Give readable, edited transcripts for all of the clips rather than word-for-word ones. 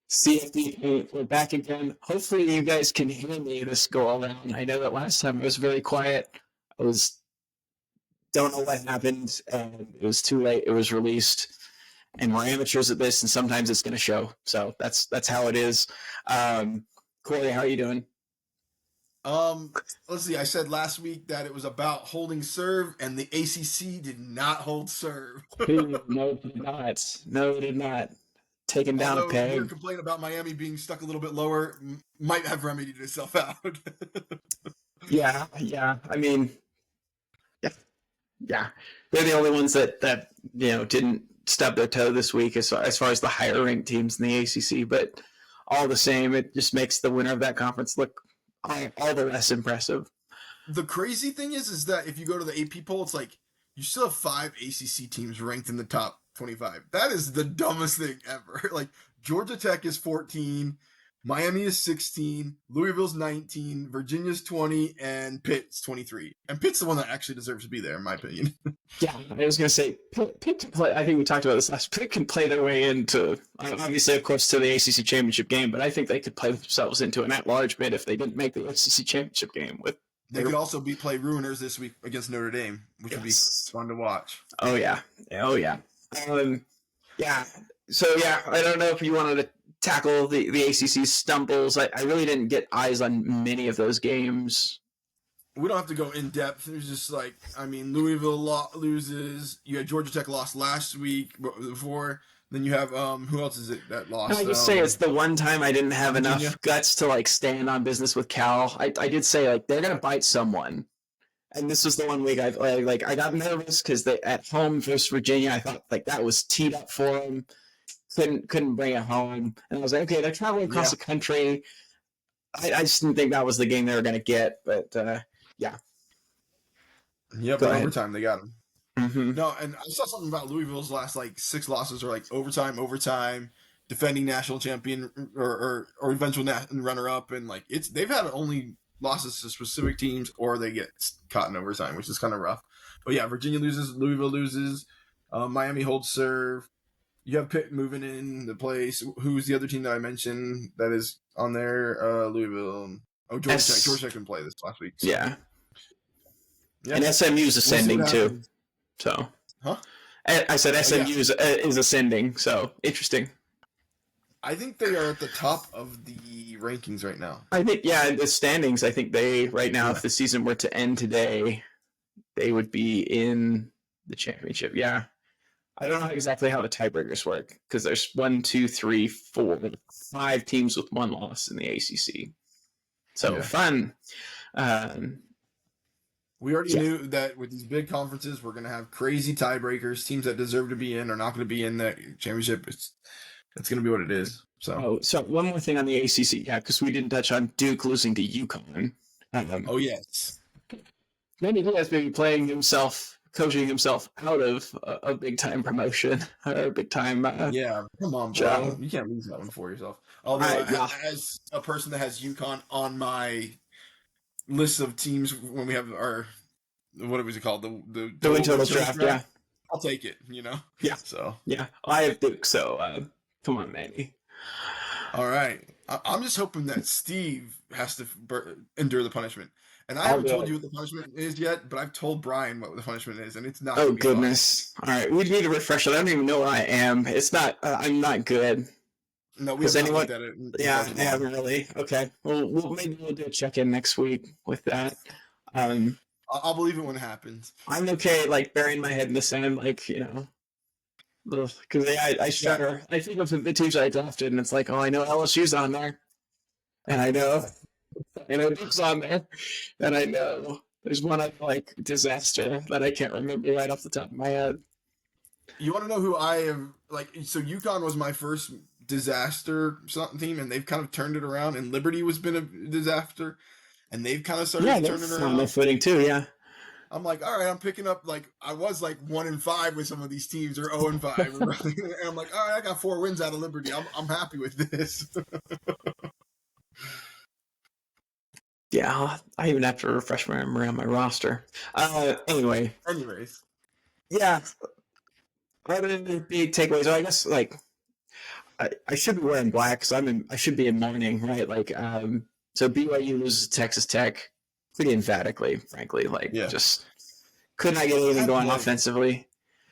CFD, we're back again. Hopefully, you guys can hear me this go around. I know that last time it was very quiet. I was don't know what happened, and it was too late. It was released, and we're amateurs at this, and sometimes it's going to show. So that's how it is. Corey, how are you doing? Let's see. I said last week that it was about holding serve, and the ACC did not hold serve. No, it did not. No, it did not. Taking down a Although your peg. complaint about Miami being stuck a little bit lower might have remedied itself out. Yeah. I mean, yeah. They're the only ones that didn't stub their toe this week as far as the higher ranked teams in the ACC. But all the same, it just makes the winner of that conference look all the less impressive. The crazy thing is that if you go to the AP poll, it's like you still have 5 ACC teams ranked in the top 25. That is the dumbest thing ever. Like Georgia Tech is 14, Miami is 16, Louisville's 19, Virginia's 20, and Pitt's 23. And Pitt's the one that actually deserves to be there, in my opinion. Yeah, I was going to say, Pitt can play. I think we talked about this last. Pitt can play their way into, obviously, of course, to the ACC championship game, but I think they could play themselves into an at-large bid if they didn't make the ACC championship game. They could also play ruiners this week against Notre Dame, which would be fun to watch. Oh yeah. Yeah. So yeah, I don't know if you wanted to tackle the ACC stumbles. I really didn't get eyes on many of those games. We don't have to go in depth. It was just like, I mean, Louisville loses. You had Georgia Tech lost last week before. Then you have who else is it that lost? I just say it's the one time I didn't have enough guts to stand on business with Cal. I did say they're gonna bite someone, and this was the one week I got nervous because they at home versus Virginia. I thought that was teed up for them. Couldn't bring it home, and I was like, okay, they're traveling across the country. I just didn't think that was the game they were gonna get, but yeah. Yep, in overtime they got him. Mm-hmm. No, and I saw something about Louisville's last 6 losses are overtime, defending national champion or eventual runner-up, and they've had only losses to specific teams or they get caught in overtime, which is kind of rough. But yeah, Virginia loses, Louisville loses, Miami holds serve. You have Pitt moving in the place. Who's the other team that I mentioned that is on there? Louisville. Oh, Georgia Tech. Georgia Tech can play this last week. So. Yeah. And SMU's ascending too. So, I said SMU is ascending. So interesting. I think they are at the top of the rankings right now. I think the standings. I think they right now, if the season were to end today, they would be in the championship. Yeah, I don't know exactly how the tiebreakers work because there's 1, 2, 3, 4, 5 teams with 1 loss in the ACC. So fun. We already knew that with these big conferences, we're going to have crazy tiebreakers. Teams that deserve to be in are not going to be in the championship. It's going to be what it is. So one more thing on the ACC, because we didn't touch on Duke losing to UConn. Yes. Maybe he has maybe coaching himself out of a big-time promotion or a big-time come on, bro. You can't lose that one for yourself. Although, as a person that has UConn on my list of teams when we have our what was it called the total draft, yeah, I'll take it. Yeah. So I have Duke. So come on, Manny. All right, I'm just hoping that Steve has to endure the punishment, and I haven't told you what the punishment is yet, but I've told Brian what the punishment is, and it's not. Oh goodness! All right, we need to refresh it. I don't even know where I am. It's not. I'm not good. No, we haven't looked at it. Yeah, I haven't really. Okay, well, maybe we'll do a check-in next week with that. I'll believe it when it happens. I'm okay, burying my head in the sand, because I shudder. I think of the teams I drafted, and it's like, I know LSU's on there, and I know Duke's on there, and I know there's one disaster that I can't remember right off the top of my head. You want to know who I am? So UConn was my first disaster team, and they've kind of turned it around, and Liberty was been a disaster, and they've kind of started to turn it around. On their footing too, yeah. I'm like, all right, I'm picking up I was 1-5 with some of these teams, or 0-5, and I'm like, all right, I got 4 wins out of Liberty. I'm happy with this. Yeah, I even have to refresh my memory on my roster. Anyways, yeah. Other than the big takeaways, I guess I should be wearing black because I should be in mourning, right? Like, so BYU loses to Texas Tech pretty emphatically, frankly. Like, Yeah. just could not get anything going offensively.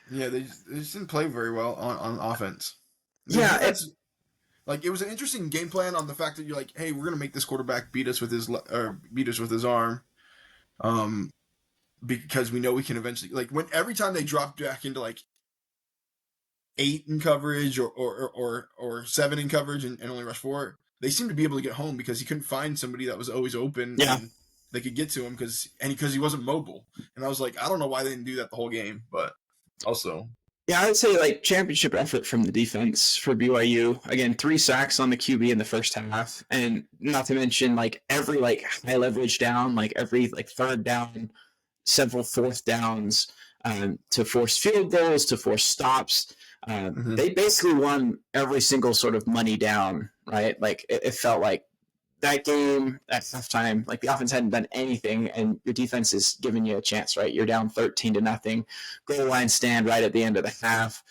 Yeah, they just didn't play very well on offense. Yeah, It was an interesting game plan on the fact that you're like, hey, we're gonna make this quarterback beat us with his arm, because we know we can eventually, like, when every time they dropped back into like 8 in coverage or 7 in coverage and only rush 4, they seemed to be able to get home because he couldn't find somebody that was always open. Yeah. And they could get to him because he wasn't mobile. And I was like, I don't know why they didn't do that the whole game, but also. Yeah, I would say like championship effort from the defense for BYU. Again, 3 sacks on the QB in the first half, and not to mention like every like high leverage down, like every like third down, several fourth downs, to force field goals, to force stops. They basically won every single sort of money down, right? Like it felt like that game at halftime, like the offense hadn't done anything, and your defense is giving you a chance, right? You're down 13-0, goal line stand right at the end of the half.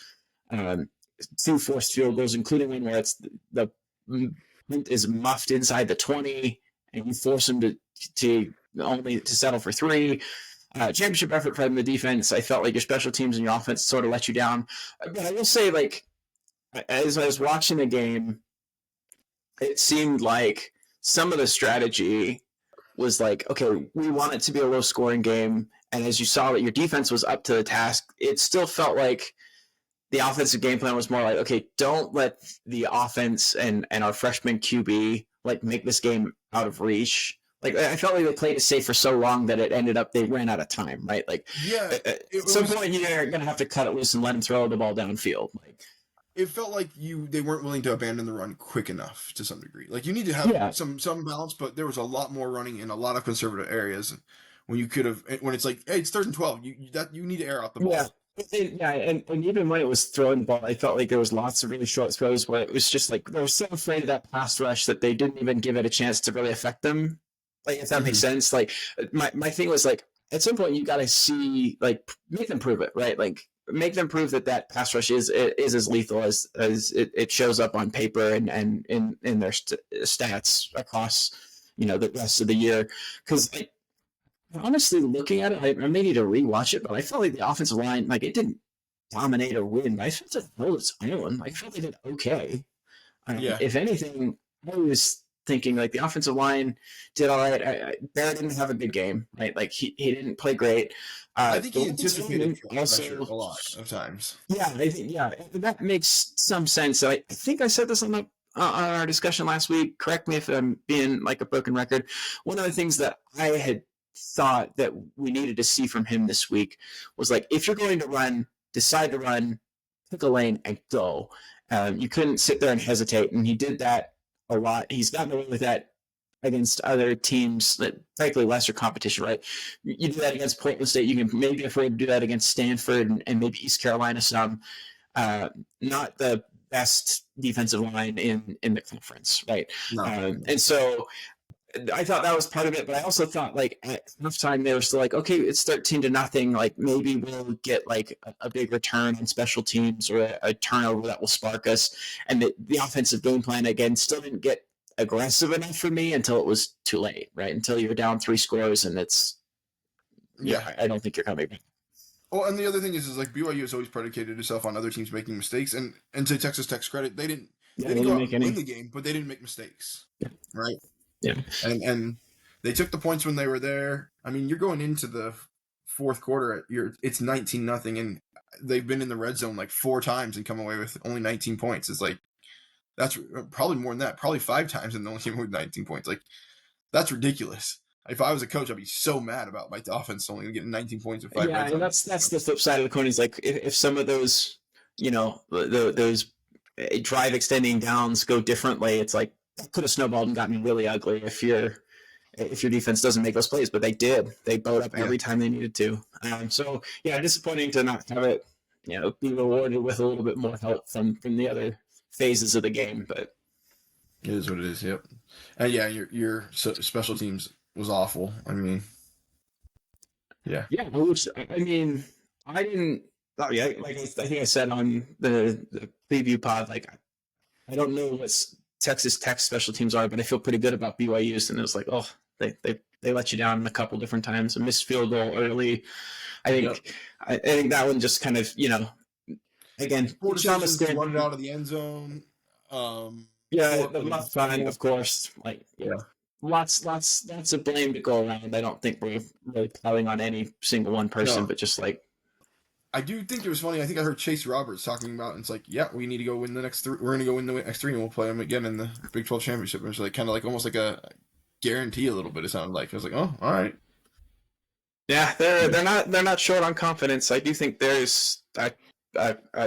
2 forced field goals, including one where it's the is muffed inside the 20, and you force them to only to settle for 3. Championship effort from the defense. I felt like your special teams and your offense sort of let you down. But I will say, like, as I was watching the game, it seemed like some of the strategy was like, okay, we want it to be a low scoring game. And as you saw that your defense was up to the task, it still felt like the offensive game plan was more like, okay, don't let the offense and our freshman QB like make this game out of reach. Like I felt like they played it safe for so long that it ended up they ran out of time, right? Like at some point you're gonna have to cut it loose and let him throw the ball downfield. Like it felt like they weren't willing to abandon the run quick enough to some degree. Like you need to have some balance, but there was a lot more running in a lot of conservative areas when you could have, when it's like, hey, it's 3rd and 12, you need to air out the ball. Yeah, and even when it was throwing the ball, I felt like there was lots of really short throws where it was just like they were so afraid of that pass rush that they didn't even give it a chance to really affect them. Like if that makes sense. Like my thing was like at some point you got to see like make them prove it, right? Like make them prove that pass rush is as lethal as it shows up on paper and in their stats across the rest of the year. Because honestly, looking at it, I may need to rewatch it, but I felt like the offensive line, like it didn't dominate or win. I felt it held its own. I felt they did okay. If anything, I was thinking like the offensive line did all right. Barrett didn't have a good game, right? Like he didn't play great. I think he anticipated pressure a lot of times. Yeah, I think that makes some sense. I think I said this on our discussion last week. Correct me if I'm being like a broken record. One of the things that I had thought that we needed to see from him this week was like if you're going to run, decide to run, pick a lane and go. You couldn't sit there and hesitate, and he did that a lot. He's gotten away with that against other teams that frankly lesser competition, right? You do that against Portland State. You can maybe afraid to do that against Stanford and maybe East Carolina some. Not the best defensive line in the conference, right? No. And so I thought that was part of it, but I also thought like at halftime they were still like, okay, it's 13-0. Like maybe we'll get like a big return on special teams or a turnover that will spark us. And the offensive game plan again still didn't get aggressive enough for me until it was too late, right? Until you're down 3 scores and it's I don't think you're coming back. Well, and the other thing is like BYU has always predicated itself on other teams making mistakes, and to Texas Tech's credit, they didn't go out and win the game, but they didn't make mistakes, right? Yeah, and they took the points when they were there. I mean, you're going into the 4th quarter, it's 19-0, and they've been in the red zone like 4 times and come away with only 19 points. It's like that's probably more than that, probably 5 times and only came away with 19 points. Like that's ridiculous. If I was a coach, I'd be so mad about my offense only getting 19 points in 5 Yeah, and that's the flip side of the coin. Is like if some of those those drive extending downs go differently, it's like that could have snowballed and gotten really ugly if your defense doesn't make those plays, but they did. They bowed up every time they needed to. So disappointing to not have it, be rewarded with a little bit more help from the other phases of the game. But it is what it is. Yep. And your special teams was awful. I mean, I mean, I didn't. Like I think I said on the preview pod, like I don't know what Texas Tech special teams are, but I feel pretty good about BYU's. And it was like, oh, they let you down a couple different times. A missed field goal early. I think I think that one just kind of, again, Four decisions to run it out of the end zone. The muff fine, of course. Lots of blame to go around. I don't think we're really piling on any single one person, but just like. I do think it was funny. I think I heard Chase Roberts talking about, and it's like, yeah, we need to go win the next 3. We're going to go win the next 3, and we'll play them again in the Big 12 championship. It was like kind of like almost like a guarantee a little bit. It sounded like. I was like, oh, all right. Yeah, they're not short on confidence. I do think there's a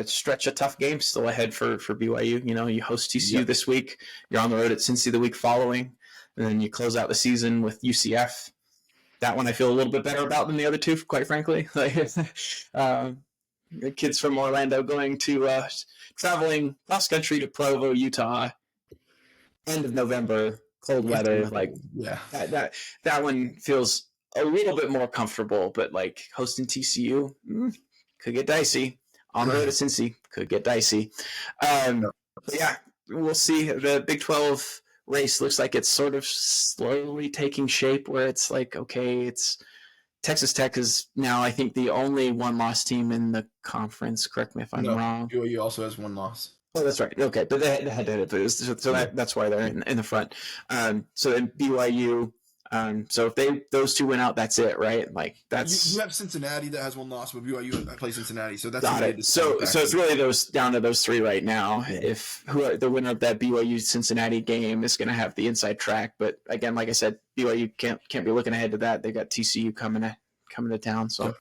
stretch of tough games still ahead for BYU. You host TCU this week. You're on the road at Cincy the week following, and then you close out the season with UCF. That one I feel a little bit better about than the other two, quite frankly. Kids from Orlando going to traveling cross country to Provo, Utah, end of November, cold weather. That one feels a little bit more comfortable, but like hosting TCU could get dicey. On the road to Cincy could get dicey. Yeah, we'll see. The Big 12 race looks like it's sort of slowly taking shape where it's like, okay, it's Texas Tech is now, I think, the only one-loss team in the conference. Correct me if I'm wrong. BYU also has 1 loss. Oh, that's right. Okay, but they had to that's why they're in the front. So then BYU. So if those two went out, that's it, right? Like that's you have Cincinnati that has 1 loss, but BYU plays Cincinnati, so that's got it. So it's really down to those 3 right now. If the winner of that BYU Cincinnati game is going to have the inside track, but again, like I said, BYU can't be looking ahead to that. They got TCU coming to town. So,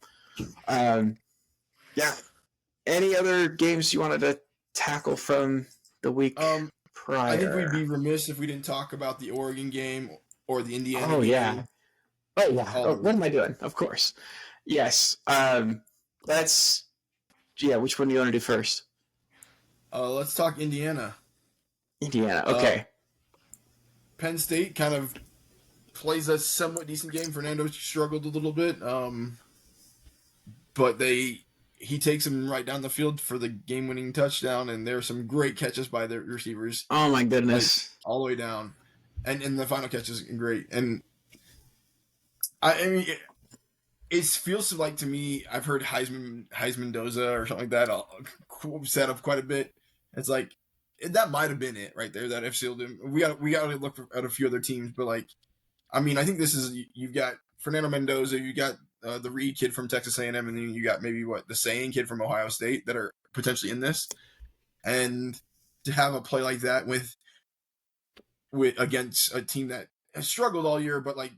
yeah. Any other games you wanted to tackle from the week prior? I think we'd be remiss if we didn't talk about the Oregon game. Or the Indiana game. Oh, yeah. What am I doing? Of course. Yes. Which one do you want to do first? Let's talk Indiana. Indiana, okay. Penn State kind of plays a somewhat decent game. Fernando struggled a little bit. But he takes him right down the field for the game-winning touchdown, and there are some great catches by the receivers. Oh, my goodness. All the way down. And the final catch is great. And I mean, it feels like to me, I've heard Heisman Doza or something like that set up quite a bit. It's like that might have been it right there. That F sealed him. We got to look at a few other teams, but like, I mean, I think this is you've got Fernando Mendoza, you got the Reed kid from Texas A&M, and then you got maybe the Sayin kid from Ohio State that are potentially in this, and to have a play like that with against a team that has struggled all year, but like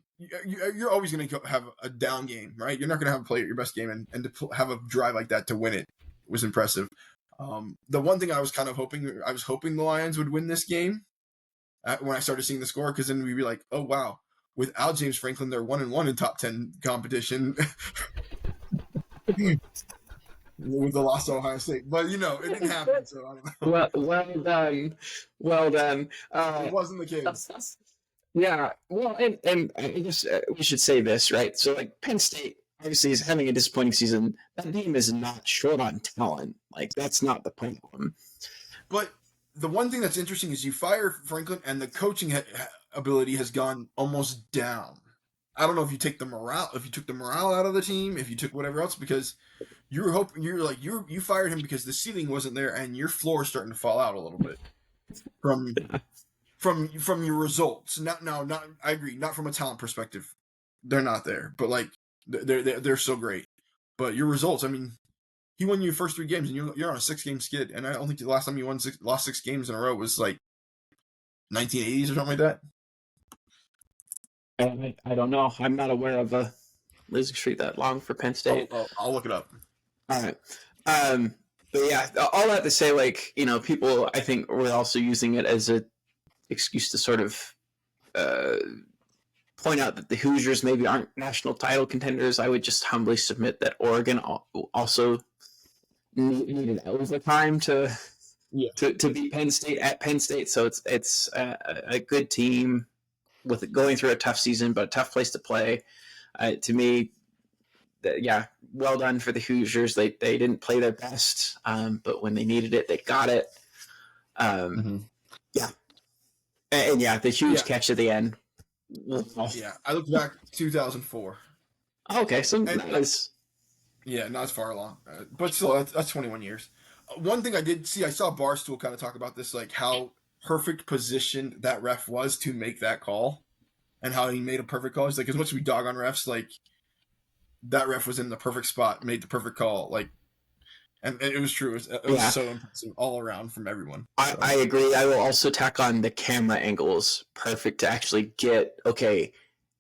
you're always going to have a down game, right? You're not going to have a play at your best game, and to have a drive like that to win it was impressive. The one thing I was hoping the Lions would win this game when I started seeing the score, because then we'd be like, oh wow, without James Franklin, they're 1-1 in top 10 competition. With the loss to Ohio State, but it didn't happen. So I don't know. Well done. It wasn't the case. Yeah. Well, and I guess we should say this, right? So, like, Penn State obviously is having a disappointing season. That team is not short on talent. Like, that's not the problem. But the one thing that's interesting is you fire Franklin, and the coaching ability has gone almost down. I don't know if you took the morale out of the team, if you took whatever else, because you fired him because the ceiling wasn't there, and your floor is starting to fall out a little bit from your results. I agree, not from a talent perspective, they're not there, but like they're so great. But your results, I mean, he won your first 3 games, and you're on a 6-game skid, and I don't think the last time you lost 6 games in a row was like 1980s or something like that. I don't know. I'm not aware of a losing streak that long for Penn State. I'll look it up. All right. But yeah, all that to say, like, people, I think, were also using it as an excuse to sort of point out that the Hoosiers maybe aren't national title contenders. I would just humbly submit that Oregon also needed overtime to beat Penn State at Penn State. So it's a good team with going through a tough season, but a tough place to play. To me, well done for the Hoosiers. They didn't play their best, but when they needed it, they got it. Yeah, and yeah, the huge Yeah, catch at the end. Oh, yeah. I looked back 2004, okay, so and nice. yeah, not as far along, but still, that's 21 years. One thing I did see, I saw Barstool kind of talk about this, like how perfect positioned that ref was to make that call, and how he made a perfect call. He's like, as much as we dog on refs, like that ref was in the perfect spot, made the perfect call, like, and it was true. It was Yeah, so impressive all around from everyone. I So agree. I will also tack on the camera angles. Perfect to actually get okay,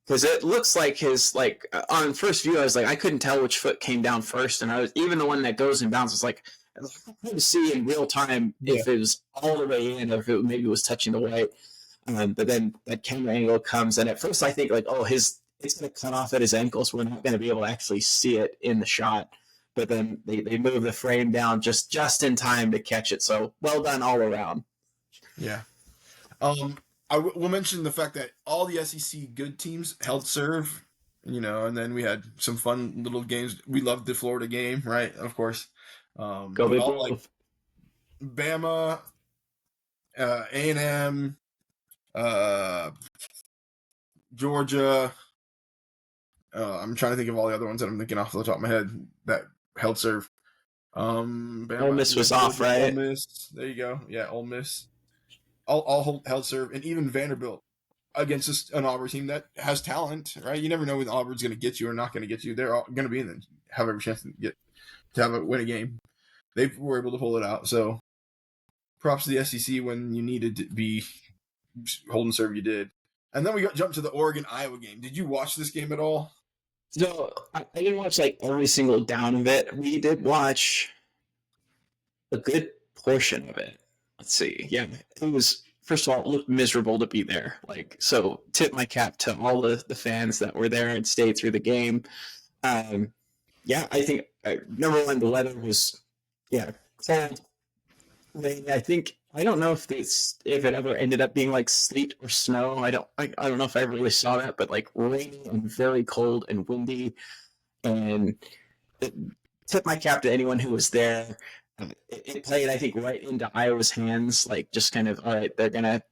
because it looks like his like on first view, I was like I couldn't tell which foot came down first, and I was even the one that goes and bounces like. I had to see in real time yeah, if it was all the way in or if it maybe was touching the white. But then that camera angle comes, and at first I think like, oh, it's going to cut off at his ankles. We're not going to be able to actually see it in the shot. But then they move the frame down just in time to catch it. So well done all around. yeah. We'll mention the fact that all the SEC good teams held serve, and then we had some fun little games. We loved the Florida game, right? Of course. Go But Big all like Blue. Bama, A&M, uh, Georgia. I'm trying to think of all the other ones that I'm thinking off the top of my head that held serve. Ole Bama, Miss yeah, was off, Georgia, Ole right? Miss. There you go. Yeah, Ole Miss. All held serve, and even Vanderbilt against an Auburn team that has talent, right? You never know when Auburn's going to get you or not going to get you. They're going to be in it, have every chance to win a game. They were able to pull it out. So props to the SEC when you needed to be holding serve. You did, and then we jumped to the Oregon Iowa game. Did you watch this game at all? So I didn't watch like every single down of it. We did watch a good portion of it. Let's see. Yeah, it was first of all, it looked miserable to be there. Like, so tip my cap to all the fans that were there and stayed through the game. Um, yeah, I think number one, the weather was yeah cold. I think I don't know if it ever ended up being like sleet or snow. I don't know if I ever really saw that, but like rainy and very cold and windy. And it, tip my cap to anyone who was there. It played, I think, right into Iowa's hands. Like, just kind of, all right, they're gonna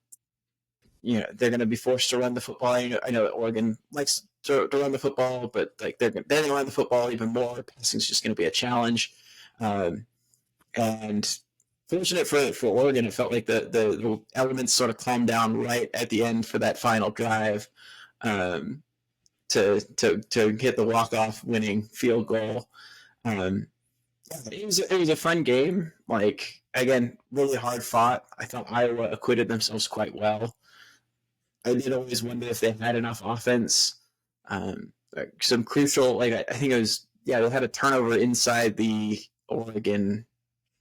be forced to run the football. I know that Oregon likes to run the football, but like they're gonna run the football even more. Passing is just gonna be a challenge. Um, and fortunate for Oregon, it felt like the elements sort of calmed down right at the end for that final drive. Um, to hit the walk off winning field goal. Um, it was a fun game. Like again, really hard fought. I thought Iowa acquitted themselves quite well. I did always wonder if they had enough offense. Like some crucial, like I think it was, yeah, they had a turnover inside the Oregon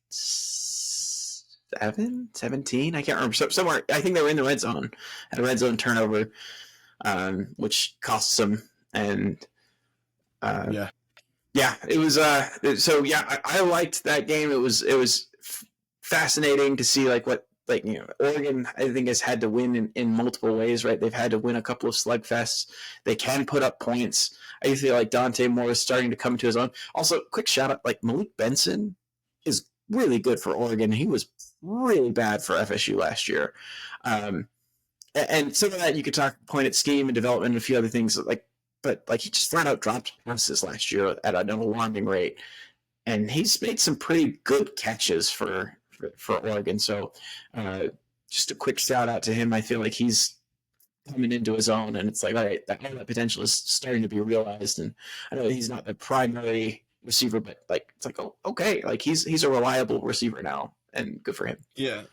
17. I can't remember. Somewhere, I think they were in the red zone. Had a red zone turnover, which cost them. And uh, Yeah, yeah, it was. So yeah, I liked that game. It was fascinating to see like what like Oregon I think has had to win in multiple ways. Right, they've had to win a couple of slugfests. They can put up points. I feel like Dante Moore is starting to come to his own. Also, quick shout out like Malik Benson is really good for Oregon. He was really bad for FSU last year. Um, and some of that you could talk point at scheme and development and a few other things like, but like he just flat out dropped passes last year at an alarming rate, and he's made some pretty good catches for Oregon. So, uh, just a quick shout out to him. I feel like he's coming into his own, and it's like all right, that potential is starting to be realized. And I know he's not the primary receiver, but like it's like oh okay, like he's a reliable receiver now, and good for him. yeah.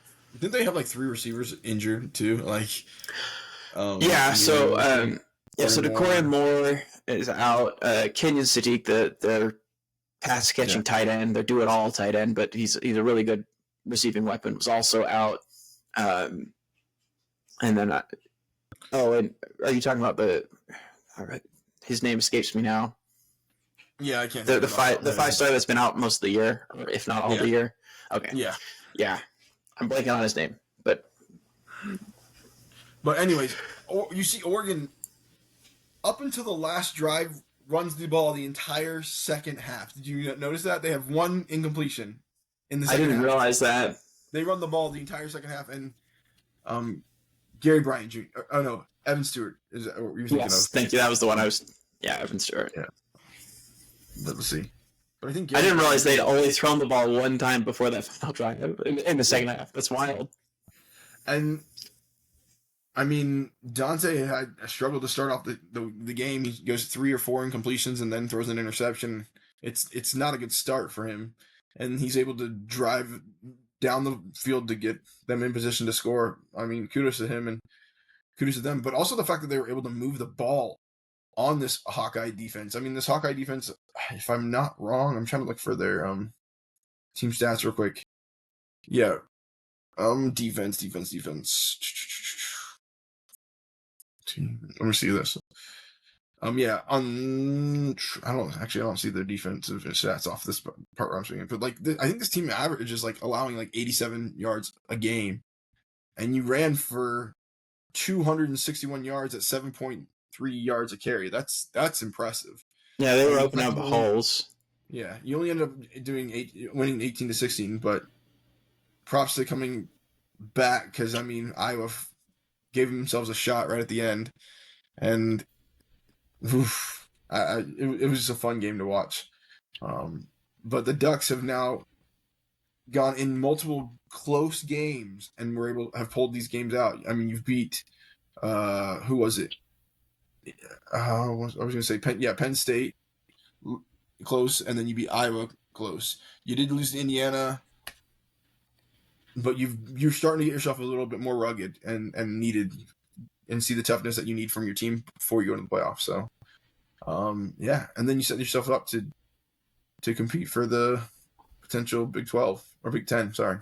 Didn't they have like three receivers injured too? Like, Yeah, so yeah, Corey so Decoria Moore. Moore is out. Kenyon Sadiq, the pass Yeah, catching tight end, they're do it all tight end, but he's a really good receiving weapon. Was also out. Um, and then and are you talking about the? All right, his name escapes me now. yeah. I can't The think the of it off the top five of my the five head. star that's been out most of the year, or if not all the Yeah, year. Okay, yeah. yeah, I'm blanking on his name, but But anyways, you see Oregon up until the last drive runs the ball the entire second half. Did you notice that they have one incompletion in the I second didn't half? realize that. They run the ball the entire second half, and Gary Bryant Jr. Oh no, Evan Stewart is that what you're thinking Yes, of? thank you. That was the one I was. Yeah, Evan Stewart. Yeah. Let's see. But I think I Gary didn't realize they'd Bryant, only thrown the ball one time before that final drive in the second half. That's wild. and I mean Dante had struggled to start off the game. He goes 3 or 4 incompletions and then throws an interception. It's not a good start for him, and he's able to drive down the field to get them in position to score. I mean, kudos to him and kudos to them, but also the fact that they were able to move the ball on this Hawkeye defense. I mean, this Hawkeye defense, if I'm not wrong, I'm trying to look for their team stats real quick. Yeah. Defense. Let me see this. Yeah, I don't see their defensive stats off this part where I'm speaking, but like, I think this team average is like allowing like 87 yards a game, and you ran for 261 yards at 7.3 yards a carry. That's impressive. Yeah, they were opening up holes. Yeah, you only ended up winning 18-16, but props to coming back because I mean Iowa gave themselves a shot right at the end, and it was just a fun game to watch. But the Ducks have now gone in multiple close games and were able to have pulled these games out. I mean, you've beat who was it? I was going to say Penn State close, and then you beat Iowa close. You did lose to Indiana, but you're starting to get yourself a little bit more rugged and needed, and see the toughness that you need from your team before you go into the playoffs. So, yeah, and then you set yourself up to compete for the potential Big 12 or Big 10. Sorry.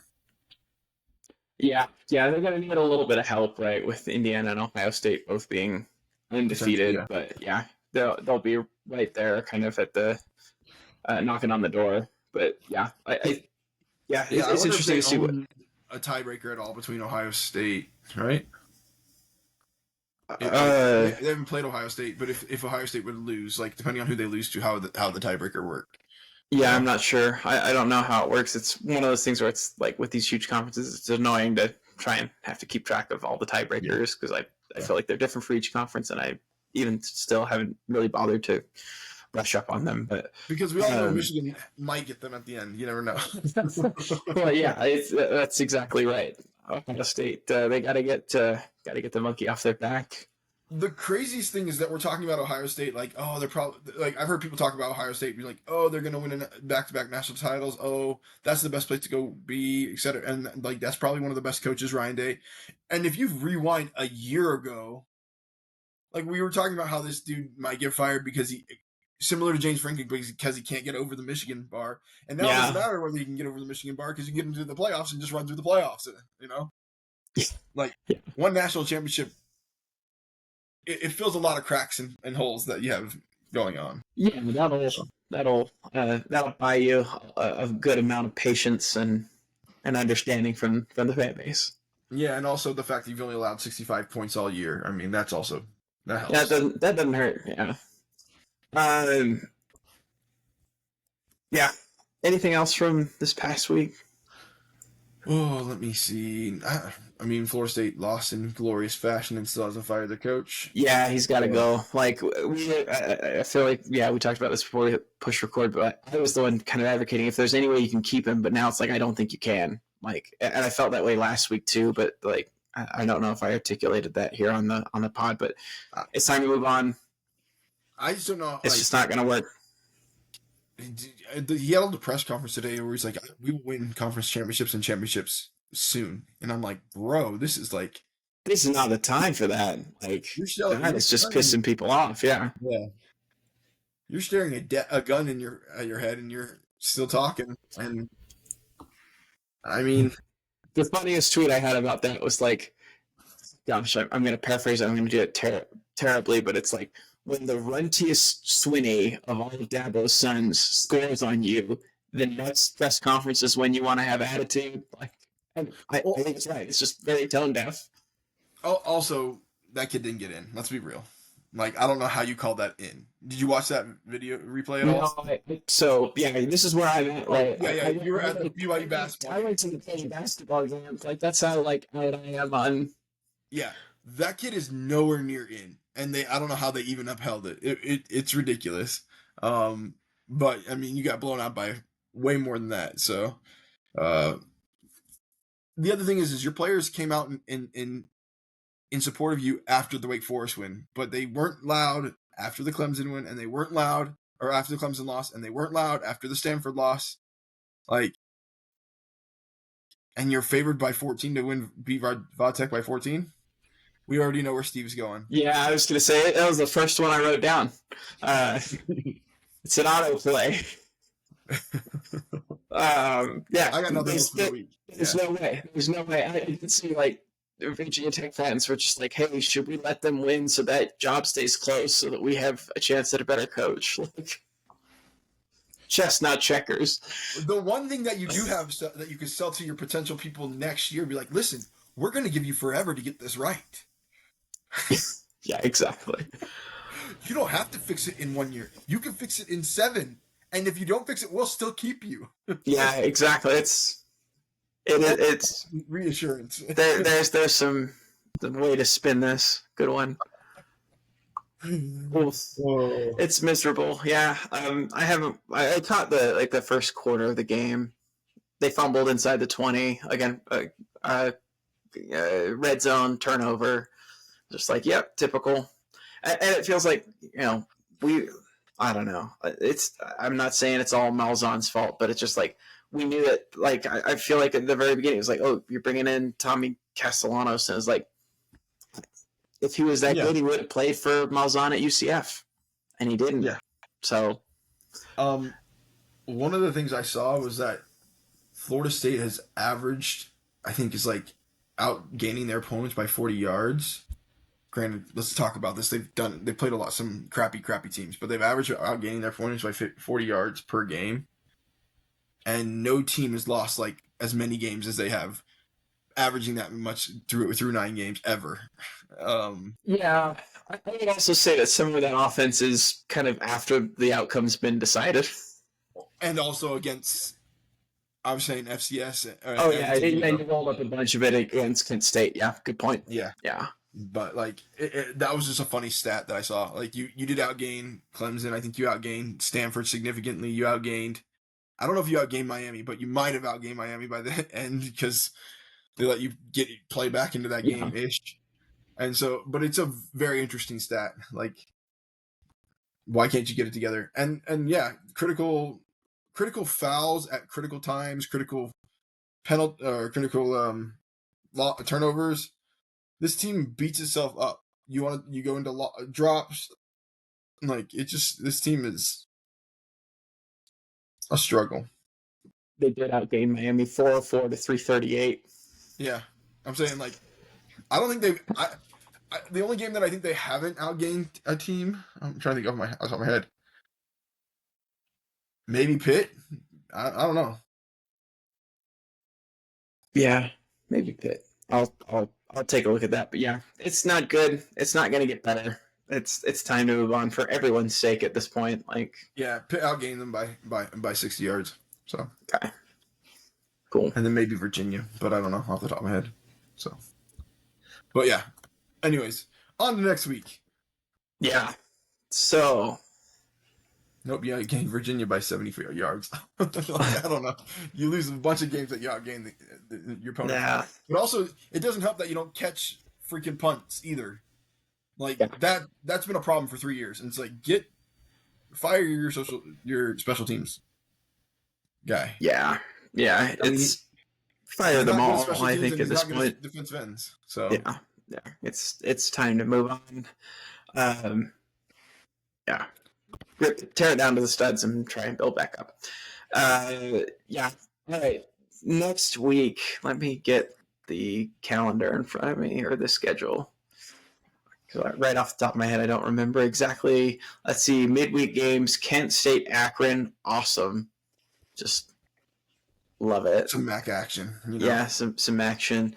Yeah, they're gonna need a little bit of help, right? With Indiana and Ohio State both being undefeated, Yeah. but yeah, they'll be right there, kind of at the knocking on the door. But yeah, it's interesting to see what a tiebreaker at all between Ohio State, right? They haven't played Ohio State, but if Ohio State would lose, like depending on who they lose to, how the tiebreaker worked. Yeah, I'm not sure. I don't know how it works. It's one of those things where it's like with these huge conferences, it's annoying to try and have to keep track of all the tiebreakers because I feel like they're different for each conference, and I even still haven't really bothered to brush up on them. But because we all know Michigan might get them at the end, you never know. Well, yeah, that's exactly right. Ohio State, they got to get the monkey off their back. The craziest thing is that we're talking about Ohio State like, oh, they're probably like, I've heard people talk about Ohio State being like, oh, they're going to win back-to-back national titles. Oh, that's the best place to go be, etc. And like, that's probably one of the best coaches, Ryan Day. And if you rewind a year ago, like we were talking about how this dude might get fired because he, similar to James Franklin, because he can't get over the Michigan bar. And now it doesn't matter whether he can get over the Michigan bar because you get into the playoffs and just run through the playoffs, you know? Like, one national championship, it fills a lot of cracks and holes that you have going on. Yeah, that'll buy you a good amount of patience and understanding from the fan base. Yeah, and also the fact that you've only allowed 65 points all year. I mean, that helps. Yeah, that doesn't hurt. Yeah. Yeah. Anything else from this past week? Oh, let me see. I mean, Florida State lost in glorious fashion and still hasn't fired their coach. Yeah, he's got to go. Like, I feel like, we talked about this before we push record, but I was the one kind of advocating if there's any way you can keep him, but now it's like, I don't think you can. Like, and I felt that way last week too, but like, I don't know if I articulated that here on the pod, but it's time to move on. I just don't know. It's just not going to work. He had a press conference today where he's like, we will win conference championships and championships soon. And I'm like, bro, this is not the time for that. Like, it's just pissing people off. Yeah. Yeah. You're staring a gun at your head and you're still talking. And I mean, the funniest tweet I had about that was like, gosh, I'm going to paraphrase it. I'm going to do it terribly, but it's like, when the runtiest Swinney of all of Dabo's sons scores on you, the next press conference is when you want to have attitude. Like, I think it's right. It's just very tone deaf. Also, that kid didn't get in. Let's be real. Like, I don't know how you call that in. Did you watch that video replay at all? No, so yeah, this is where I'm at. Like, Yeah. You were at the BYU basketball I game. went to the playing basketball games. Like that's how like out I am on. Yeah, that kid is nowhere near in, and I don't know how they even upheld it. It's ridiculous. Um, but I mean, you got blown out by way more than that. So, uh, the other thing is your players came out in support of you after the Wake Forest win, but they weren't loud after the Clemson win, and they weren't loud or after the Clemson loss, and they weren't loud after the Stanford loss. Like, and you're favored by 14 to beat Vodtech by 14. We already know where Steve's going. Yeah, I was gonna say it. That was the first one I wrote down. It's an autoplay. Yeah, I got nothing else for the week. There's no way. There's no way. I can see like Virginia Tech fans were just like, "Hey, should we let them win so that job stays close, so that we have a chance at a better coach?" Like, chestnut checkers. The one thing that you do have that you can sell to your potential people next year, be like, "Listen, we're going to give you forever to get this right." Yeah, exactly. You don't have to fix it in 1 year. You can fix it in 7. And if you don't fix it, we'll still keep you. Yeah, exactly. It's reassurance. There's some way to spin this. Good one. Whoa. It's miserable. Yeah. I caught the first quarter of the game. They fumbled inside the 20 again. Red zone turnover. Just like, yep, typical. And it feels like, I don't know. I'm not saying it's all Malzahn's fault, but it's just like we knew that. Like I feel like at the very beginning, it was like, oh, you're bringing in Tommy Castellanos, and it's like, if he was that good, he would have played for Malzahn at UCF, and he didn't. Yeah. So, one of the things I saw was that Florida State has averaged, I think, is like outgaining their opponents by 40 yards. Granted, let's talk about this. They played some crappy teams, but they've averaged outgaining their opponents by 40 yards per game. And no team has lost like as many games as they have, averaging that much through 9 games ever. Yeah, I would also say that some of that offense is kind of after the outcome's been decided. And also against, I'm saying FCS. And you rolled up a bunch of it against Kent State. Yeah, good point. Yeah. But like that was just a funny stat that I saw. Like you did outgain Clemson. I think you outgained Stanford significantly. You outgained. I don't know if you outgained Miami, but you might have outgained Miami by the end because they let you play back into that game ish. And so, but it's a very interesting stat. Like, why can't you get it together? And yeah, critical fouls at critical times, critical penalty or critical turnovers. This team beats itself up. You go into drops. Like, this team is a struggle. They did outgain Miami 404 to 338. Yeah. I'm saying, like, I don't think the only game that I think they haven't outgained a team, I'm trying to think off the top of my head. Maybe Pitt? I don't know. Yeah, maybe Pitt. I'll take a look at that. But yeah, it's not good. It's not going to get better. It's time to move on for everyone's sake at this point. Like, yeah, Pitt outgained them by 60 yards. So okay, cool. And then maybe Virginia, but I don't know off the top of my head. So, but yeah. Anyways, on to next week. Yeah. So. Nope, you outgained Virginia by 74 yards. I don't know. You lose a bunch of games that you outgained your opponent. Yeah. But also, it doesn't help that you don't catch freaking punts either. Like, that's been a problem for 3 years. And it's like, fire your special teams guy. Yeah. It's fire them all, I think, at this point. Defensive ends. So yeah. It's time to move on. Yeah. Tear it down to the studs and try and build back up. Yeah. All right. Next week, let me get the calendar in front of me, or the schedule. Right off the top of my head, I don't remember exactly. Let's see. Midweek games: Kent State, Akron. Awesome. Just love it. Some MAC action. Yeah, some action.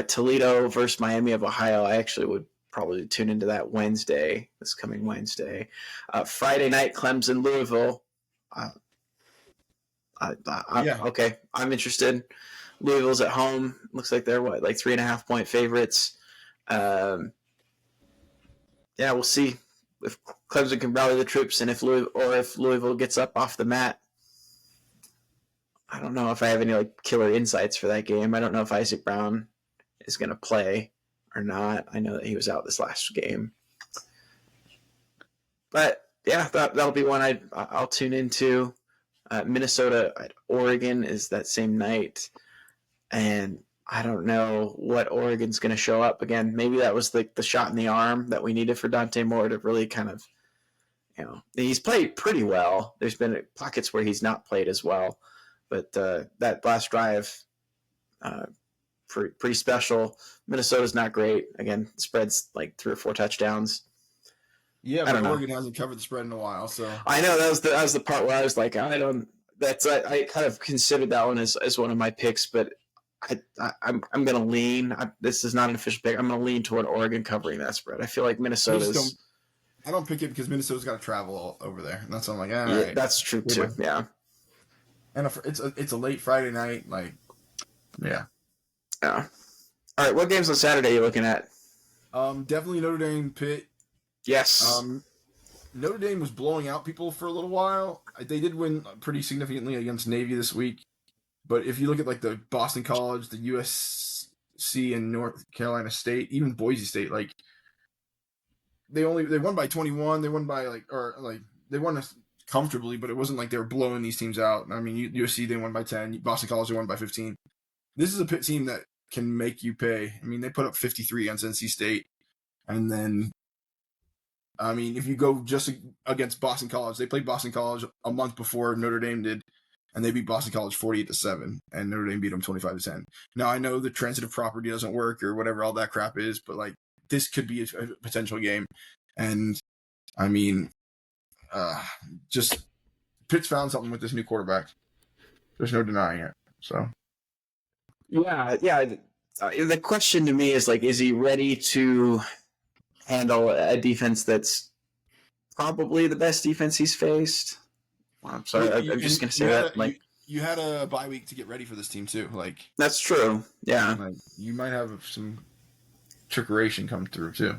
Toledo versus Miami of Ohio. I actually would probably tune into that this coming Wednesday. Friday night, Clemson, Louisville. Okay, I'm interested. Louisville's at home. Looks like they're 3.5-point favorites. Yeah, we'll see if Clemson can rally the troops, and if Louisville gets up off the mat. I don't know if I have any killer insights for that game. I don't know if Isaac Brown is going to play or not. I know that he was out this last game, but yeah, that'll be one I'll tune into. Minnesota at Oregon is that same night, and I don't know what Oregon's going to show up again. Maybe that was the shot in the arm that we needed for Dante Moore to really kind of, he's played pretty well. There's been pockets where he's not played as well. But that last drive, pretty special. Minnesota's not great. Again, spread's 3 or 4 touchdowns. Yeah, but Oregon hasn't covered the spread in a while, so I know that was the part where I was like, I kind of considered that one as one of my picks, but I'm going to lean. This is not an official pick. I'm going to lean toward Oregon covering that spread. I feel like Minnesota's. I don't pick it because Minnesota's got to travel over there, and that's why I'm like, all right. That's true too. Yeah. And it's a late Friday night, yeah. Yeah. All right, what games on Saturday are you looking at? Definitely Notre Dame, Pitt. Yes. Notre Dame was blowing out people for a little while. They did win pretty significantly against Navy this week, but if you look at the Boston College, the USC, and North Carolina State, even Boise State, they won by 21. They won by they won comfortably, but it wasn't like they were blowing these teams out. I mean, USC, they won by 10. Boston College, they won by 15. This is a Pitt team that can make you pay. I mean, they put up 53 against NC State. And then, I mean, if you go just against Boston College, they played Boston College a month before Notre Dame did, and they beat Boston College 48-7, and Notre Dame beat them 25-10. Now, I know the transitive property doesn't work or whatever all that crap is, but this could be a potential game. And, I mean, just Pitt's found something with this new quarterback. There's no denying it. So, yeah. The question to me is he ready to handle a defense that's probably the best defense he's faced? Well, I'm sorry, I'm just gonna say that. You had a bye week to get ready for this team too. That's true. Yeah. You might have some trickeration come through too.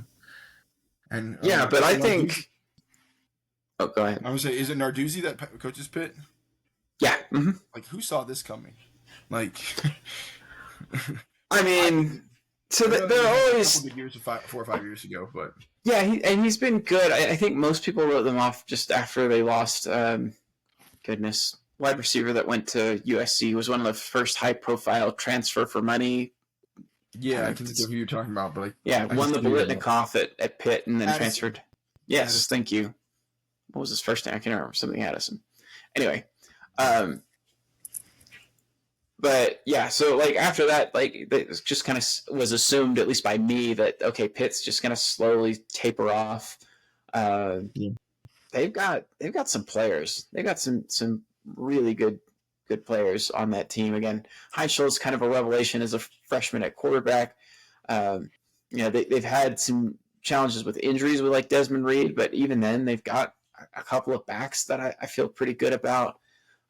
And but I think. Oh, go ahead. I would say, is it Narduzzi that coaches Pitt? Yeah. Mm-hmm. Who saw this coming? I mean, so they're always 4 or 5 years ago, but yeah, he's been good. I think most people wrote them off just after they lost. Wide receiver that went to USC was one of the first high-profile transfer for money. Yeah, I can think of who you're talking about, but won the Biletnikoff at Pitt and then transferred. Yes, Addison. Thank you. What was his first name? I can't remember. Something Addison. Anyway, but yeah, so after that, it just kind of was assumed, at least by me, that okay, Pitt's just going to slowly taper off. They've got some players. They've got some really good players on that team. Again, Heinschel is kind of a revelation as a freshman at quarterback. They've had some challenges with injuries with Desmond Reed, but even then, they've got a couple of backs that I feel pretty good about.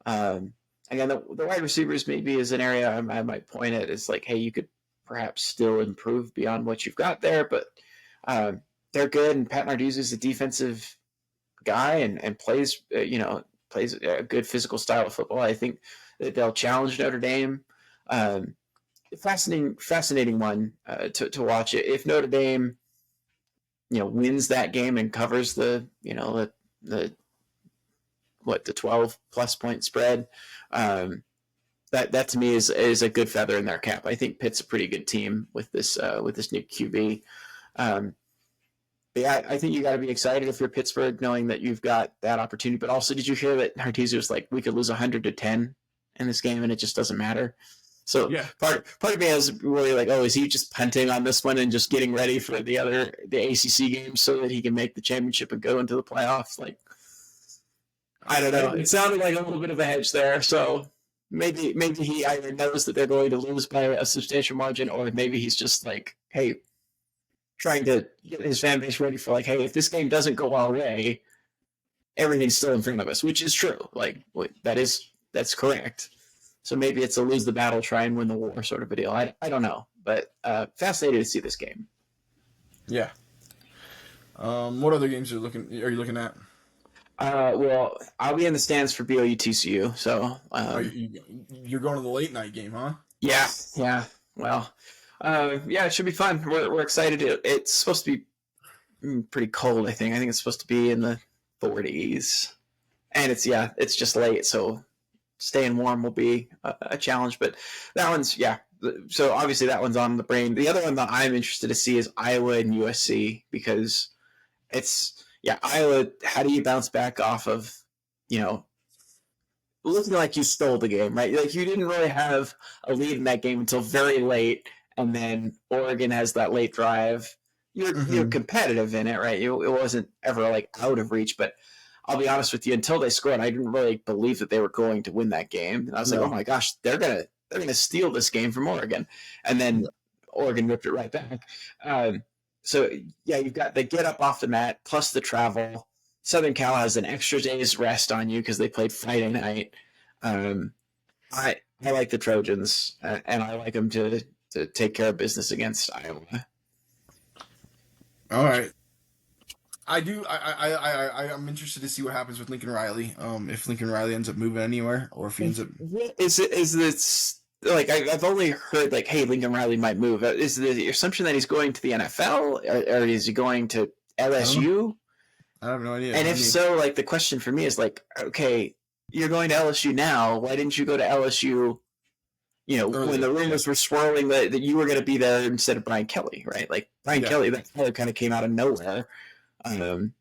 Again, the wide receivers maybe is an area I might point at as hey, you could perhaps still improve beyond what you've got there, but they're good. And Pat Narduzzi is a defensive guy and plays a good physical style of football. I think that they'll challenge Notre Dame. Fascinating one to watch it. If Notre Dame, wins that game and covers the 12+ point spread, that to me is a good feather in their cap. I think Pitt's a pretty good team with this new QB. Yeah, I think you got to be excited if you're Pittsburgh, knowing that you've got that opportunity. But also, did you hear that Narduzzi was we could lose 100-10 in this game and it just doesn't matter? So yeah, part of me is really is he just punting on this one and just getting ready for the ACC games so that he can make the championship and go into the playoffs? I don't know. It sounded like a little bit of a hedge there. So maybe he either knows that they're going to lose by a substantial margin, or maybe he's just hey, trying to get his fan base ready for like, hey, if this game doesn't go our way, everything's still in front of us, which is true. Like that's correct. So maybe it's a lose the battle, try and win the war sort of a deal. I don't know, but fascinated to see this game. Yeah. What other games are you looking at? Well, I'll be in the stands for BOU TCU, so You're going to the late night game, huh? yeah. Well, yeah, it should be fun. We're excited. It's supposed to be pretty cold. I think it's supposed to be in the 40s, and it's just late, so staying warm will be a challenge. But that one's So obviously that one's on the brain. The other one that I'm interested to see is Iowa and USC, because Iowa. How do you bounce back off of looking like you stole the game, right? Like you didn't really have a lead in that game until very late, and then Oregon has that late drive. You're competitive in it, right? It wasn't ever like out of reach, but I'll be honest with you, until they scored, I didn't really believe that they were going to win that game. And I was like, oh my gosh, they're gonna steal this game from Oregon, and then Oregon ripped it right back. So you've got the get up off the mat plus the travel. Southern Cal has an extra day's rest on you because they played Friday night. I like the Trojans, and I like them to take care of business against Iowa. All right. I do. I'm interested to see what happens with Lincoln Riley. If Lincoln Riley ends up moving anywhere, or if he ends up. Is this like I've only heard like, hey, Lincoln Riley might move. Is the assumption that he's going to the NFL, or is he going to LSU? I have no idea. And if so, like the question for me is like, okay, you're going to LSU now. Why didn't you go to LSU? When the rumors were swirling that you were going to be there instead of Brian Kelly, right? Like Brian Kelly, that kind of came out of nowhere. And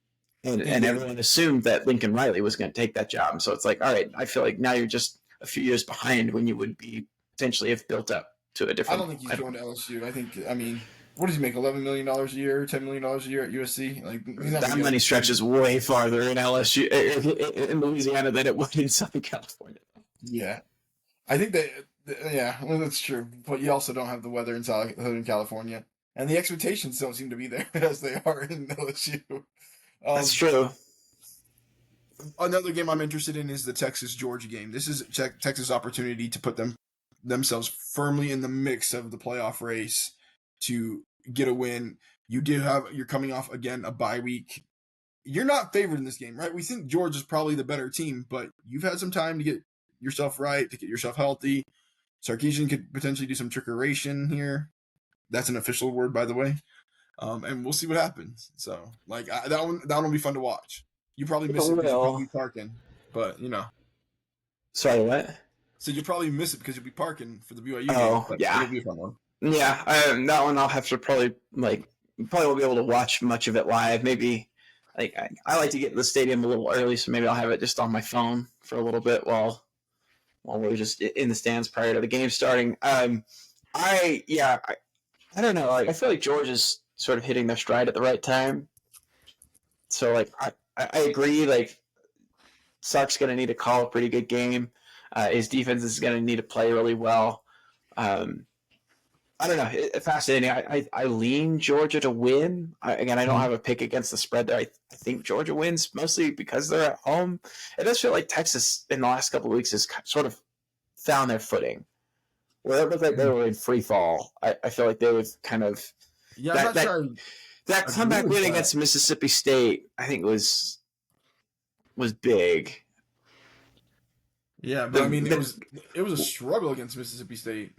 everyone assumed that Lincoln Riley was going to take that job. So it's like, all right, I feel like now you're just a few years behind when you would be potentially have built up to a different. I don't think he's going to LSU. I mean, what does he make? $11 million a year, $10 million a year at USC? Like that money stretches way farther in LSU in Louisiana than it would in Southern California. Yeah, I think that. Yeah, well, that's true. But you also don't have the weather in Southern California. And the expectations don't seem to be there as they are in LSU. That's true. Another game I'm interested in is the Texas-Georgia game. This is Texas' opportunity to put themselves firmly in the mix of the playoff race to get a win. You're coming off, again, a bye week. You're not favored in this game, right? We think Georgia's probably the better team, but you've had some time to get yourself right, to get yourself healthy. Sarkisian could potentially do some trickeration here. That's an official word, by the way. And we'll see what happens. So, like, that one will be fun to watch. You probably miss it because you'll be parking, but Sorry, what? So you'll probably miss it because you'll be parking for the BYU game. Oh, yeah. It'll be a fun one. Yeah, that one I'll have to probably won't be able to watch much of it live. Maybe, like, I like to get to the stadium a little early, so maybe I'll have it just on my phone for a little bit while we're just in the stands prior to the game starting. I don't know. Like, I feel like Georgia's sort of hitting their stride at the right time. So, like, I agree. Like, Sark's going to need to call a pretty good game. His defense is going to need to play really well. I don't know. It's fascinating. I lean Georgia to win. I don't have a pick against the spread there. I think Georgia wins mostly because they're at home. It does feel like Texas in the last couple of weeks has sort of found their footing. Where it looked like they were in free fall, I feel like they would kind of that comeback win against Mississippi State, I think was big. Yeah, but it was a struggle against Mississippi State.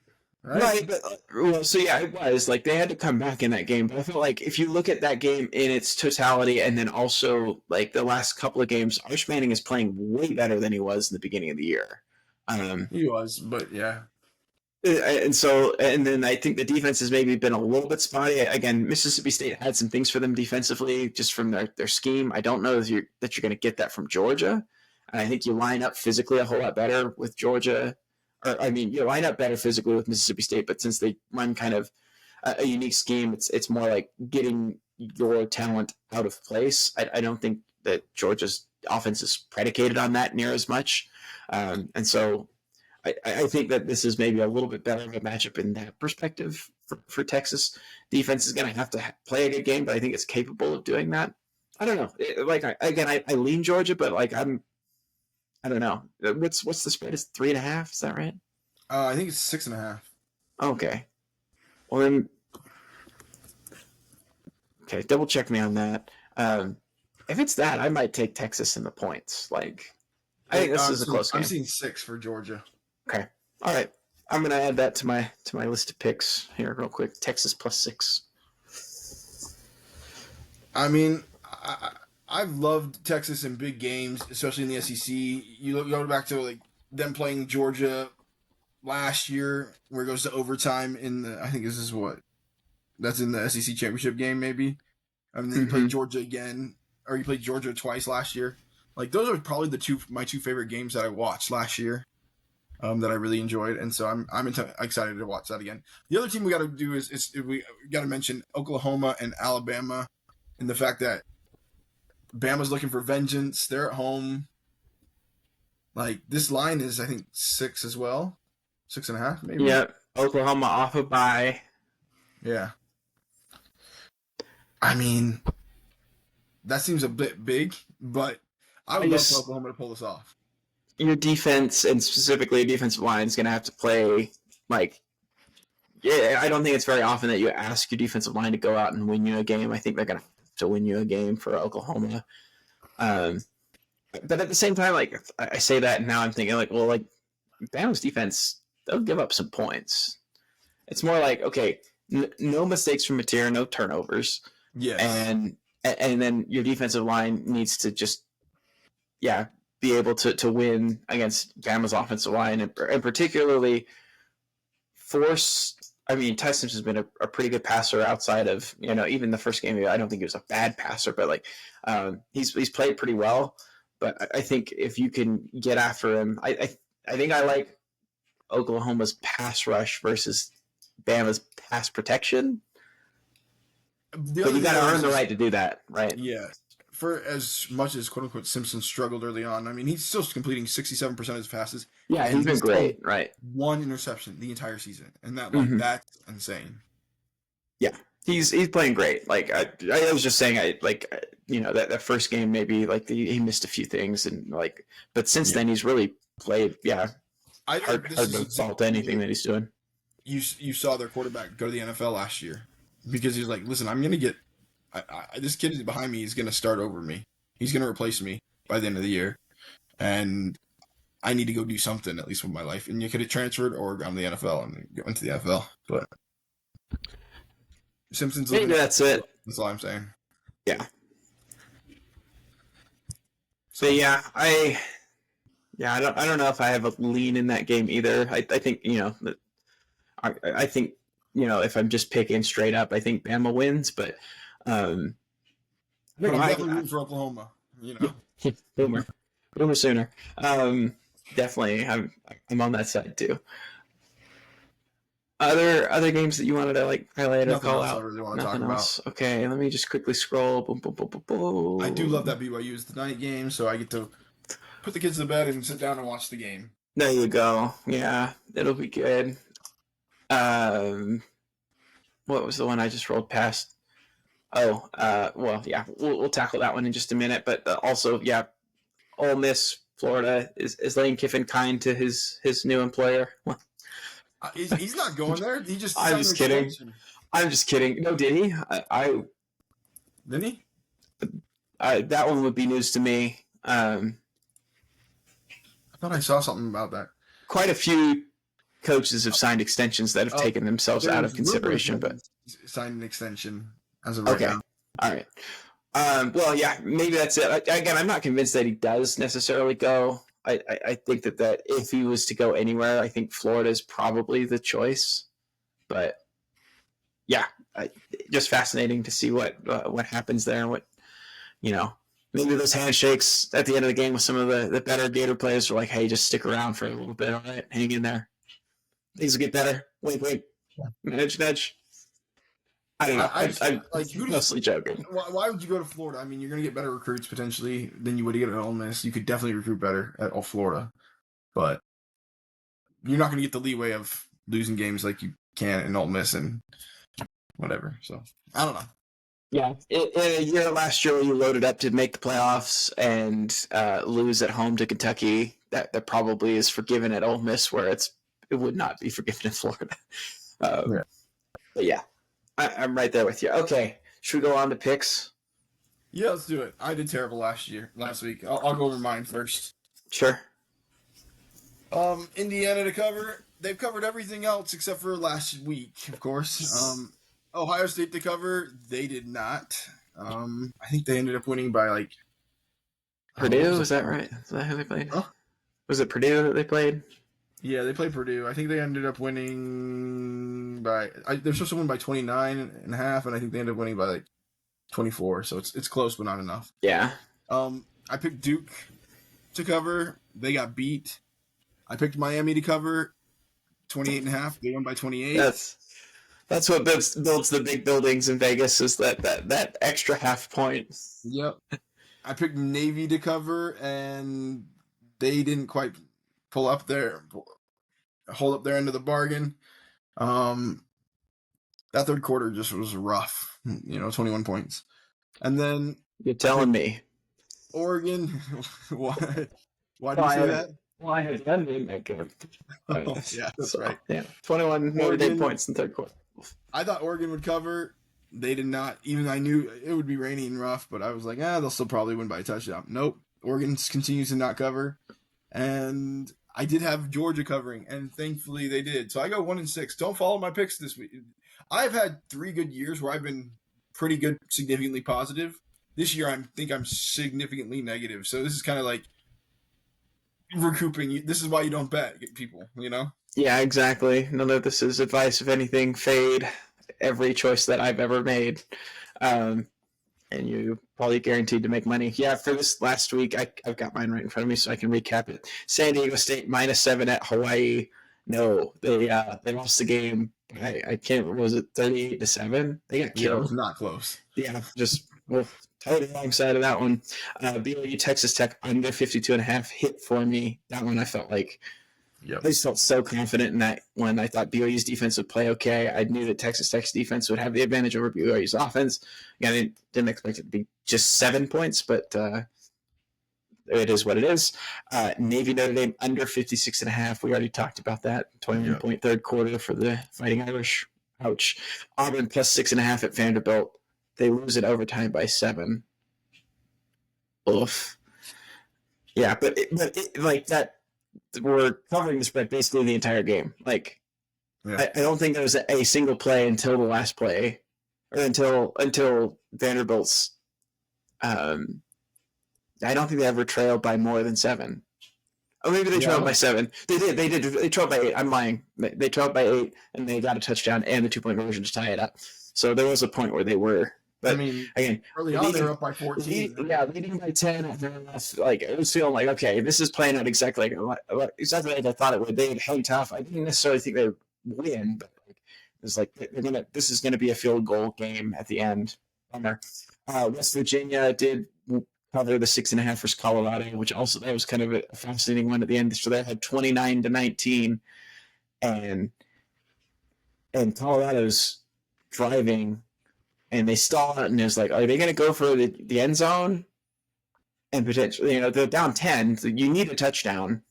Right, but it was like they had to come back in that game. But I feel like if you look at that game in its totality, and then also like the last couple of games, Arch Manning is playing way better than he was in the beginning of the year. He was, but yeah. And then I think the defense has maybe been a little bit spotty. Again, Mississippi State had some things for them defensively, just from their scheme. I don't know that you're going to get that from Georgia. And I think you line up physically a whole lot better with Georgia. You line up better physically with Mississippi State, but since they run kind of a unique scheme, it's more like getting your talent out of place. I don't think that Georgia's offense is predicated on that near as much. And so I think that this is maybe a little bit better of a matchup in that perspective for Texas. Defense is going to have to play a good game, but I think it's capable of doing that. I don't know. I lean Georgia, but like I don't know. What's the spread? Is 3.5? Is that right? I think it's 6.5. Okay. Well then, okay. Double check me on that. If it's that, I might take Texas in the points. Like, I think this is a close game. I'm seeing 6 for Georgia. Okay. All right. I'm gonna add that to my list of picks here real quick. Texas +6. I mean, I've loved Texas in big games, especially in the SEC. You go back to like them playing Georgia last year, where it goes to overtime in the. I think this is that's in the SEC championship game, maybe. I mean, then you played Georgia again, or you played Georgia twice last year. Like those are probably my two favorite games that I watched last year. That I really enjoyed, and so I'm excited to watch that again. The other team we got to do is we got to mention Oklahoma and Alabama, and the fact that Bama's looking for vengeance. They're at home. Like this line is, I think 6 as well, 6.5 maybe. Yeah, Oklahoma off a bye. Yeah. I mean, that seems a bit big, but I would love for Oklahoma to pull this off. Your defense, and specifically defensive line, is going to have to play like. Yeah, I don't think it's very often that you ask your defensive line to go out and win you a game. I think they're going to have to win you a game for Oklahoma. But at the same time, like I say that, and now I'm thinking like, well, like Bama's defense, they'll give up some points. It's more like, okay, no mistakes from Mateer, no turnovers. Yeah, and then your defensive line needs to just, be able to win against Bama's offensive line, and particularly force. I mean, Ty Simpson's been a pretty good passer outside of, even the first game. I don't think he was a bad passer, but like he's played pretty well. But I think if you can get after him, I think I like Oklahoma's pass rush versus Bama's pass protection. But you got to earn the right to do that, right? Yeah. For as much as "quote unquote" Simpson struggled early on, I mean, he's still completing 67% of his passes. Yeah, he's been great, right? One interception the entire season, and that's insane. Yeah, he's playing great. Like I was just saying, that first game maybe like he missed a few things, and like, but since then he's really played. Yeah, hard to fault anything that he's doing. You saw their quarterback go to the NFL last year because he's like, listen, I'm gonna get. This kid behind me is going to start over me. He's going to replace me by the end of the year. And I need to go do something, at least with my life. And you could have transferred or gone to the NFL and went to the NFL. But Simpson's maybe that's it. That's all I'm saying. Yeah. So yeah, I don't know if I have a lean in that game either. I think, I think, if I'm just picking straight up, I think Bama wins, but I'm definitely rooting for Oklahoma. Boomer sooner. Definitely, I'm on that side too. Other games that you wanted to like highlight or call out? I really want to talk about. Okay, let me just quickly scroll. Boom, boom, boom, boom, boom. I do love that BYU is the night game, so I get to put the kids to bed and sit down and watch the game. There you go. Yeah, it'll be good. What was the one I just rolled past? Oh, we'll tackle that one in just a minute. But also, Ole Miss, Florida, is Lane Kiffin kind to his new employer? He's not going there. He just. I'm just kidding. I'm just kidding. No, did he? Didn't he? That one would be news to me. I thought I saw something about that. Quite a few coaches have signed extensions that have taken themselves out of consideration, but signed an extension. As of right now. All right. Maybe that's it. Again, I'm not convinced that he does necessarily go. I think that if he was to go anywhere, I think Florida is probably the choice. But just fascinating to see what happens there. What maybe those handshakes at the end of the game with some of the better Gator players are like, hey, just stick around for a little bit. All right, hang in there. Things will get better. Wait. Nudge. I don't know. I'm mostly joking. Why would you go to Florida? I mean, you're going to get better recruits potentially than you would get at Ole Miss. You could definitely recruit better at Florida, but you're not going to get the leeway of losing games like you and Ole Miss and whatever. So I don't know. Yeah, in a year last year, you loaded up to make the playoffs and lose at home to Kentucky. That probably is forgiven at Ole Miss, where it would not be forgiven in Florida. Yeah. But yeah, I'm right there with you. Okay, should we go on to picks? Yeah, let's do it. I did terrible last week. I'll go over mine first. Sure. Indiana to cover. They've covered everything else except for last week, of course. Ohio State to cover. They did not. I think they ended up winning by like Purdue. Is that right? Is that who they played? Huh? Was it Purdue that they played? Yeah, they played Purdue. I think they ended up winning by. They're supposed to win by 29.5, and I think they ended up winning by like 24. So it's close, but not enough. Yeah. I picked Duke to cover. They got beat. I picked Miami to cover 28.5. They won by 28. That's what builds the big buildings in Vegas, is that extra half point. Yep. I picked Navy to cover, and they didn't quite hold up their end of the bargain. That third quarter just was rough. 21 points. And then You're telling me. Oregon. Why do you say that? Well, I had done that game. Yeah, that's right. Yeah, 21 Notre Dame points in the third quarter. I thought Oregon would cover. They did not. Even I knew it would be rainy and rough, but I was like, they'll still probably win by a touchdown. Nope. Oregon continues to not cover. And I did have Georgia covering, and thankfully they did. So I go 1-6. Don't follow my picks this week. I've had 3 good years where I've been pretty good, significantly positive. This year I think I'm significantly negative. So this is kind of like recouping. This is why you don't bet, people, Yeah, exactly. None of this is advice. If anything, fade every choice that I've ever made. And you probably guaranteed to make money. Yeah, for this last week, I've got mine right in front of me, so I can recap it. San Diego State -7 at Hawaii. No, they lost the game. I can't. Was it 38-7? They got killed. Yeah, it was not close. Yeah, just totally wrong side of that one. BYU Texas Tech under 52.5 hit for me. That one I felt like. Yep. I just felt so confident in that one. I thought BYU's defense would play okay. I knew that Texas Tech's defense would have the advantage over BYU's offense. Again, I didn't expect it to be just 7 points, but it is what it is. Navy Notre Dame under 56.5. We already talked about that. 21-point third quarter for the Fighting Irish. Ouch. Auburn +6.5 at Vanderbilt. They lose in overtime by 7. Oof. Yeah, but like that. We're covering the spread basically the entire game. Like, I don't think there was a single play until the last play, or until Vanderbilt's. I don't think they ever trailed by more than 7. Oh, maybe they trailed by 7. They did. They trailed by 8. I'm lying. They trailed by 8, and they got a touchdown and the 2-point conversion to tie it up. So there was a point where they were. But again, early on, they're up by 14. Leading by 10. Like, it was feeling like, okay, this is playing out exactly like I thought it would. They would hang tough. I didn't necessarily think they would win, but it's like this is gonna be a field goal game at the end. West Virginia did cover the 6.5 versus Colorado, which also that was kind of a fascinating one at the end. So they had 29-19, and Colorado's driving. And they stall out, and it's like, are they going to go for the end zone? And potentially, they're down 10. So you need a touchdown.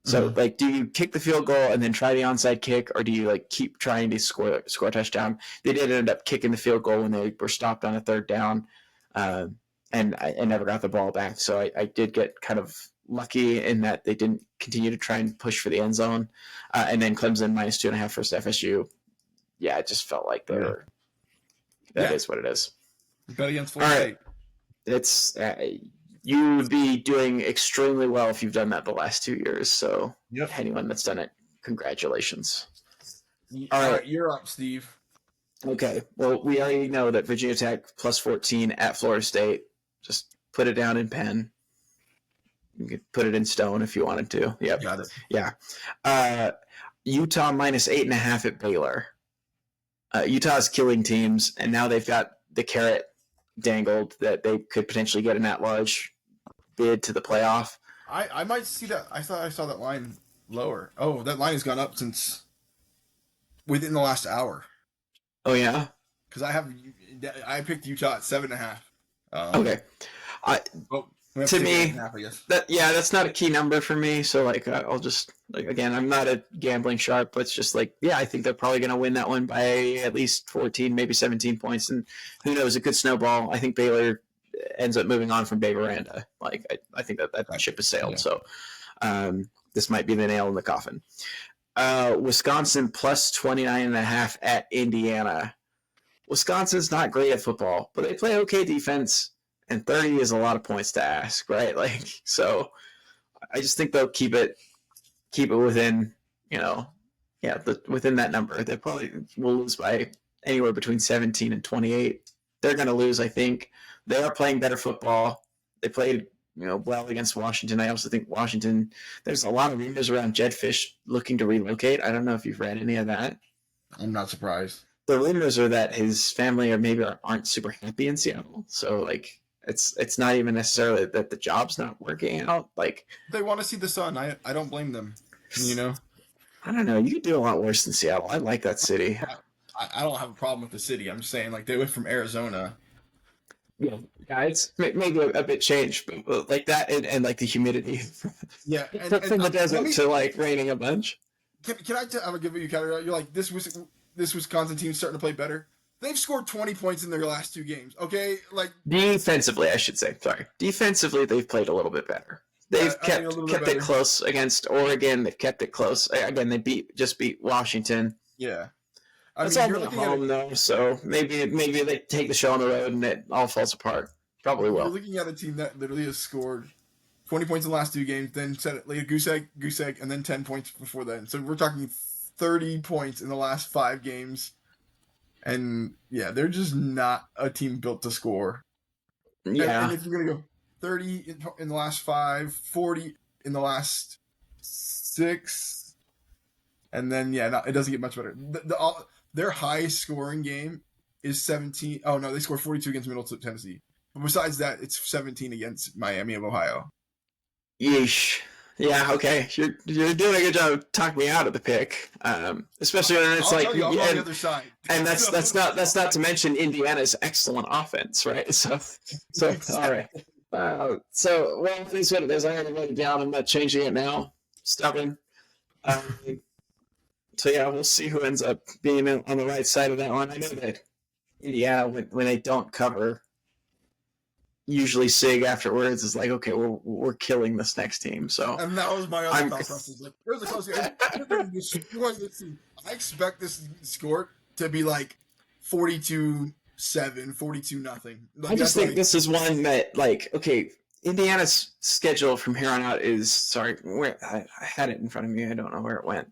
So, do you kick the field goal and then try the onside kick, or do you keep trying to score a touchdown? They did end up kicking the field goal when they were stopped on a third down, and I never got the ball back. So I did get kind of lucky in that they didn't continue to try and push for the end zone. And then Clemson -2.5 versus FSU. Yeah, it just felt like they were. That is what it is. Bet against Florida State. It's you would be doing extremely well if you've done that the last 2 years. So anyone that's done it, congratulations. All right, you're up, Steve. Okay. Well, we already know that Virginia Tech +14 at Florida State. Just put it down in pen. You could put it in stone if you wanted to. Yep. Got it. Yeah. Utah -8.5 at Baylor. Utah's killing teams, and now they've got the carrot dangled that they could potentially get an at-large bid to the playoff. I might see that. I thought I saw that line lower. Oh, that line has gone up since within the last hour. Oh yeah. Because I picked Utah at 7.5. Okay. I Oh, we have to to take me 8.5, I guess. that's not a key number for me. So like I'll just like again I'm not a gambling sharp, but it's just like yeah I think they're probably going to win that one by at least 14, maybe 17 points, and who knows, it could snowball. I think Baylor ends up moving on from Bay Miranda. Like I think that ship has sailed. Yeah. So this might be the nail in the coffin. Wisconsin plus 29.5 at Indiana. Wisconsin's not great at football, but they play okay defense, and 30 is a lot of points to ask, right? Like, so I just think they'll keep it within, within that number. They probably will lose by anywhere between 17 and 28. They're going to lose, I think. They are playing better football. They played, well against Washington. I also think Washington, there's a lot of rumors around Jedd Fisch looking to relocate. I don't know if you've read any of that. I'm not surprised. The rumors are that his family aren't super happy in Seattle. So like it's not even necessarily that the job's not working out. Like they want to see the sun. I don't blame them. I don't know. You could do a lot worse than Seattle. I like that city. I don't have a problem with the city. I'm just saying, like, they went from Arizona. Yeah, it's maybe a bit changed, but like that and like the humidity. Yeah, from the desert to like raining a bunch. Can I? I'm gonna give you a category. You're like this Wisconsin team's starting to play better. They've scored 20 points in their last 2 games. Okay, like defensively, I should say. Sorry, defensively, they've played a little bit better. They've kept it close against Oregon. They've kept it close. Again, they just beat Washington. Yeah. It's all at home though, so maybe they take the show on the road and it all falls apart. Probably will. You're looking at a team that literally has scored 20 points in the last 2 games, then set it like a goose egg, and then 10 points before then. So we're talking 30 points in the last 5 games, and yeah, they're just not a team built to score. Yeah. And if you're gonna go 30 in the last 5, 40 in the last 6, and then it doesn't get much better. Their highest scoring game is 17. Oh no, they scored 42 against Middle Tennessee. But besides that, it's 17 against Miami of Ohio. Yeesh. Yeah. Okay. You're doing a good job of talking me out of the pick, especially when it's I'm on the other side. And that's not to mention Indiana's excellent offense, right? So all right. So well, things what it is. I already wrote it down. I'm not changing it now. Stubborn. So yeah, we'll see who ends up being on the right side of that one. I know that Indiana, when they don't cover, usually Sig afterwards is like, okay, we're killing this next team. So and that was my other thought process. Like, there's a close game. I expect this score to be like 42-7, 42-0. Like, I just think this is one that, like, okay, Indiana's schedule from here on out is where I had it in front of me. I don't know where it went.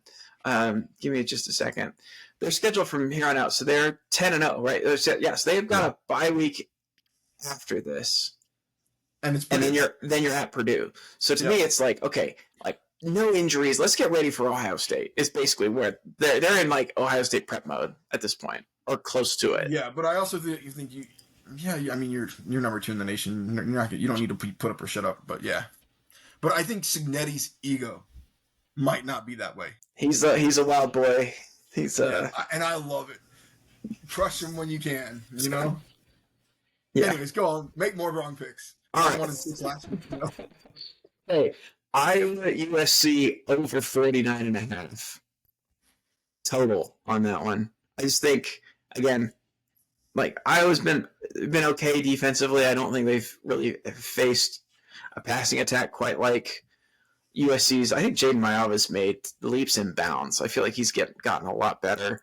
Give me just a second. Their schedule from here on out, so they're 10-0, right? Yes, they've got a bye week after this, and then you're at Purdue. So to me, it's like, okay, like no injuries. Let's get ready for Ohio State. It's basically where they're in like Ohio State prep mode at this point, or close to it. Yeah, but I also think you. Yeah, I mean you're number 2 in the nation. You don't need to put up or shut up. But yeah, but I think Cignetti's ego might not be that way. He's a wild boy. And I love it. Crush him when you can. Yeah. Anyways, go on. Make more wrong picks. All right. 1-6 last week. Hey, Iowa USC over 49.5 total on that one. I just think, again, like Iowa's been okay defensively. I don't think they've really faced a passing attack quite like USC's. I think Jaden Mayava's made leaps and bounds. I feel like he's gotten a lot better.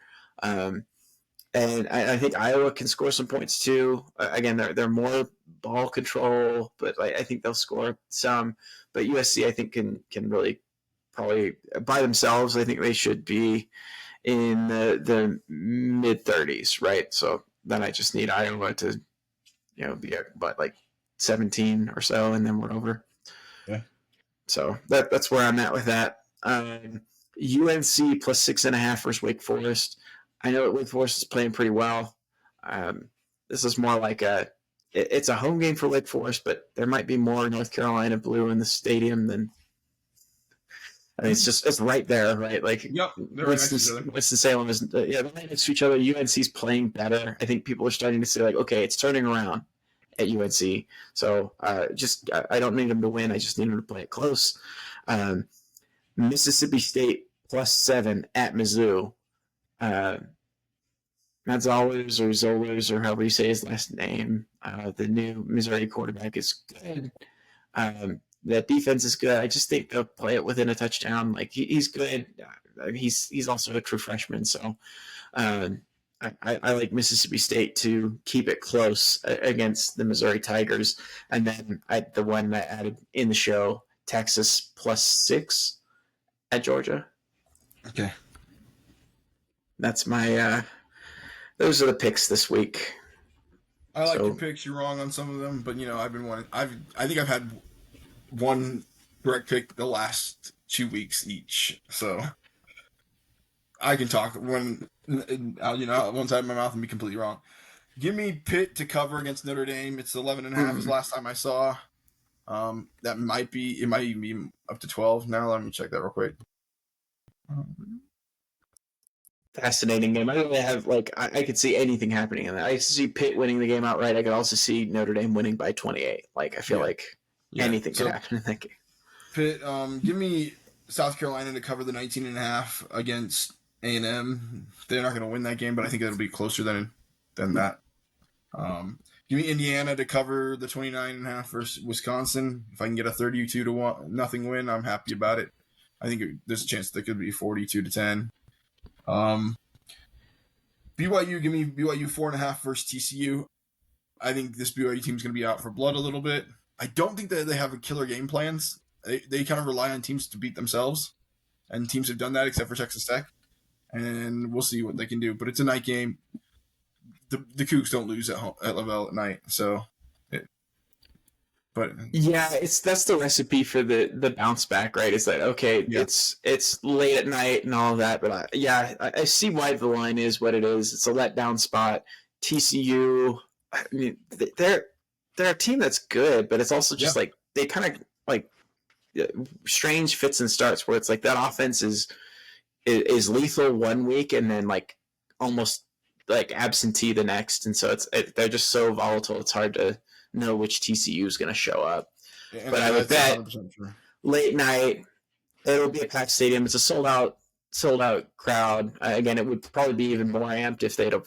And I think Iowa can score some points too. Again, they're more ball control, but I think they'll score some. But USC, I think, can really probably by themselves. I think they should be in the mid 30s, right? So then I just need Iowa to, be at like 17 or so, and then we're over. Yeah. So that's where I'm at with that. UNC plus 6.5 versus Wake Forest. I know Wake Forest is playing pretty well. This is more like it's a home game for Wake Forest, but there might be more North Carolina blue in the stadium than I mean, it's right there, right? Like Yep, they're right next to each other. Winston-Salem is, yeah, they're right next to each other. UNC's playing better. I think people are starting to say, like, okay, it's turning around at UNC. So I don't need them to win. I just need them to play it close. Mississippi State +7 at Mizzou. Mazzalers or Zollers or however you say his last name. The new Missouri quarterback is good. That defense is good. I just think they'll play it within a touchdown. Like he's good. He's also a true freshman, so I like Mississippi State to keep it close against the Missouri Tigers, and then the one that added in the show, Texas +6 at Georgia. Okay, that's my. Those are the picks this week. I like your picks. You're wrong on some of them, but I've been wanting. I think I've had one correct pick the last 2 weeks each, so I can talk when one side of my mouth and be completely wrong. Give me Pitt to cover against Notre Dame. It's 11.5 is the last time I saw. That might be up to 12 now. Let me check that real quick. Fascinating game. I don't really have I could see anything happening in that. I could see Pitt winning the game outright. I could also see Notre Dame winning by 28. I feel like anything could happen in that game. Pitt, give me South Carolina to cover the 19.5 against A&M. They're not going to win that game, but I think it'll be closer than that. Give me Indiana to cover the 29.5 versus Wisconsin. If I can get a 32-0 win, I'm happy about it. I think there's a chance that could be 42-10. BYU, give me BYU 4.5 versus TCU. I think this BYU team is going to be out for blood a little bit. I don't think that they have a killer game plans. They kind of rely on teams to beat themselves, and teams have done that except for Texas Tech. And we'll see what they can do. But it's a night game. The Cougs don't lose at home at Lavelle at night, so. But yeah, that's the recipe for the bounce back, right? It's like it's late at night and all of that, but I see why the line is what it is. It's a letdown spot. TCU, I mean, they're a team that's good, but it's also just like they kind of strange fits and starts where it's like that offense is lethal one week and then almost absentee the next, and so they're just so volatile. It's hard to know which TCU is going to show up. Yeah, but I would bet late night it'll be a packed stadium. It's a sold out crowd. Again, it would probably be even more amped if they'd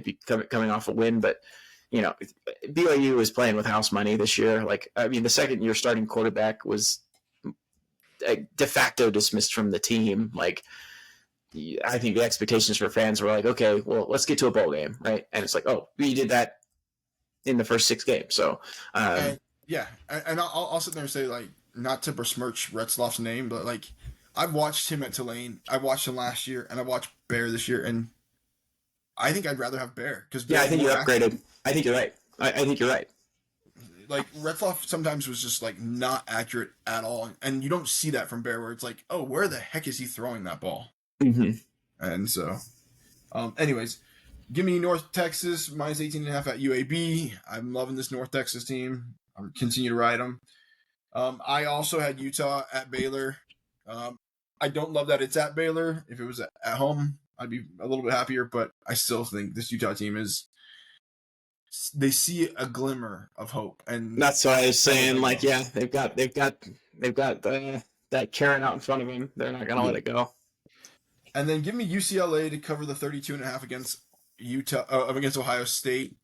be coming off a win. But BYU is playing with house money this year. The second year starting quarterback was de facto dismissed from the team. I think the expectations for fans were okay, well, let's get to a bowl game, right? And it's we did that in the first 6 games. So, and I'll sit there and say, not to besmirch Retzloff's name, but I've watched him at Tulane. I watched him last year, and I watched Bear this year, and I think I'd rather have Bear because I think you're upgraded. I think you're right. I think you're right. Retzloff sometimes was just not accurate at all, and you don't see that from Bear, where it's where the heck is he throwing that ball? Mm-hmm. And so, anyways. Give me North Texas minus 18.5 at UAB. I'm loving this North Texas team. I'll continue to ride them. I also had Utah at Baylor. I don't love that it's at Baylor. If it was at home, I'd be a little bit happier, but I still think this Utah team they see a glimmer of hope. And that's what I was saying. They've got that carrot out in front of them. They're not going to let it go. And then give me UCLA to cover the 32.5 against against Ohio State.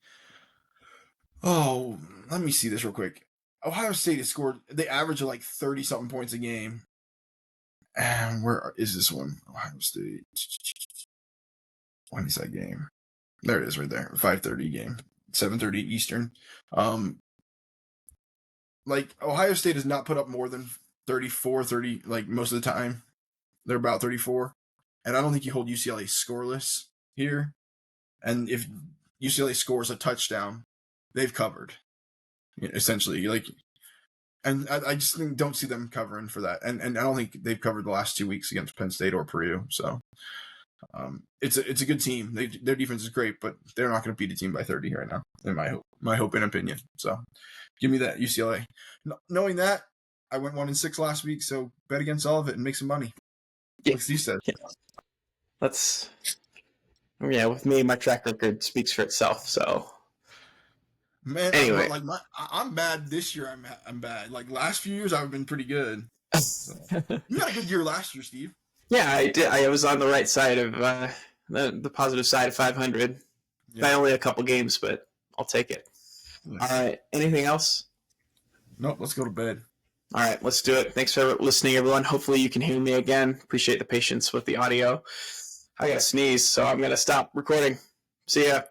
Oh, let me see this real quick. Ohio State has scored. They average 30-something points a game. And where is this one? Ohio State. When is that game? There it is, right there. 5:30 game, 7:30 Eastern. Ohio State has not put up more than 34, 30. Most of the time, they're about 34. And I don't think you hold UCLA scoreless here. And if UCLA scores a touchdown, they've covered, essentially. And I just don't see them covering for that. And I don't think they've covered the last 2 weeks against Penn State or Purdue. So it's a good team. Their defense is great, but they're not going to beat a team by 30 right now, in my hope and opinion. So give me that UCLA. Knowing that, I went 1-6 last week, so bet against all of it and make some money. Yeah. Like Steve said. Yeah. With me, my track record speaks for itself. So, Man, anyway, I'm bad this year. I'm bad. Like last few years, I've been pretty good. So. You had a good year last year, Steve. Yeah, I did. I was on the right side of the positive side of 500. Yeah. By only a couple games, but I'll take it. Yeah. All right. Anything else? Nope. Let's go to bed. All right, let's do it. Thanks for listening, everyone. Hopefully you can hear me again. Appreciate the patience with the audio. I got to sneeze, so I'm going to stop recording. See ya.